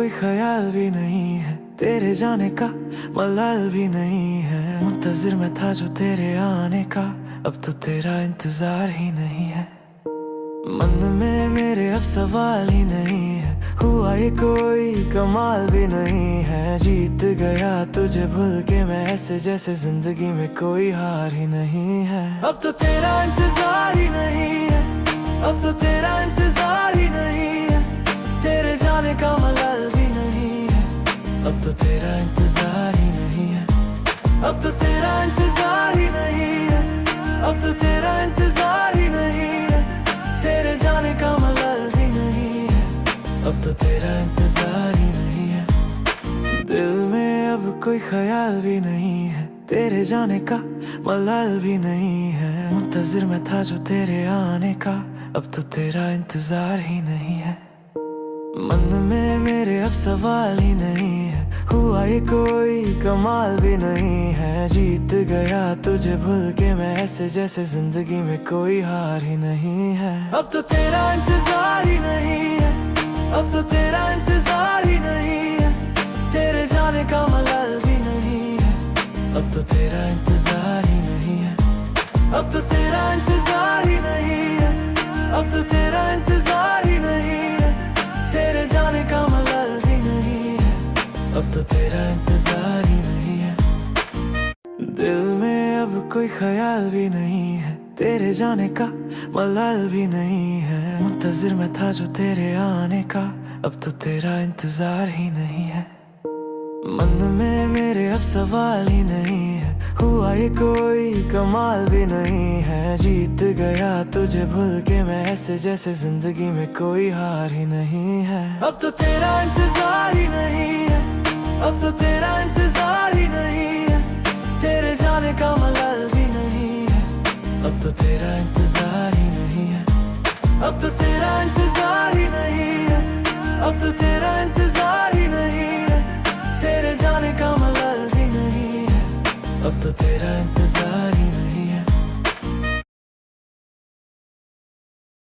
कोई ख्याल भी नहीं है, तेरे जाने का मलाल भी नहीं है। मुंतजिर मैं था जो तेरे आने का, अब तो तेरा इंतजार ही नहीं है। मन में मेरे अब सवाल ही नहीं है, हुआ ये कोई कमाल भी नहीं है। जीत गया तुझे भूल के मैं, ऐसे जैसे जिंदगी में कोई हार ही नहीं है। अब तो तेरा इंतजार ही नहीं है, अब तो तेरा इंतजार ही नहीं है। तेरे जाने का मलाल भी नहीं है, अब तो तेरा इंतजार ही नहीं है। अब तो तेरा इंतजार ही नहीं है, अब तो तेरा इंतजार ही नहीं है। तेरे जाने का मलाल भी नहीं है, अब तो तेरा इंतजार ही नहीं है। दिल में अब कोई ख्याल भी नहीं है, तेरे जाने का मलाल भी नहीं है। मुंतजिर मैं था जो तेरे आने का, अब तो तेरा इंतजार ही नहीं है। मन में मेरे अब सवाल ही नहीं है, हुआ ये कोई कमाल भी नहीं है। जीत गया तुझे भूल के मैं, ऐसे जैसे जिंदगी में कोई हार ही नहीं है। अब तो तेरा इंतजार ही नहीं है, अब तो तेरा इंतजार ही नहीं है। तेरे जाने का मलाल भी नहीं है, अब तो तेरा इंतजार ही नहीं है। अब तो तेरा इंतजार ही नहीं है, अब तो तेरा इंतजार ही नहीं है। तेरे जाने का मलाल भी नहीं है, अब तो तेरा इंतजार ही नहीं है। दिल में अब कोई ख्याल भी नहीं है, तेरे जाने का मलाल भी नहीं है। मुंतजिर मैं था जो तेरे आने का, अब तो तेरा इंतजार ही नहीं है। मन में मेरे अब सवाल ही नहीं है, हुआ ये कोई कमाल भी नहीं है। जीत गया तुझे भूल के मैं, ऐसे जैसे जिंदगी में कोई हार ही नहीं है। अब तो तेरा इंतजार ही नहीं है, अब तो तेरा इंतजार ही नहीं है। तेरे जाने का मलाल भी नहीं है, अब तो तेरा इंतजार ही नहीं है। अब तो तेरा इंतजार ही नहीं है, अब तो तेरा इंतजार ही नहीं है। तेरे जाने का मलाल भी नहीं है, अब तो तेरा इंतजार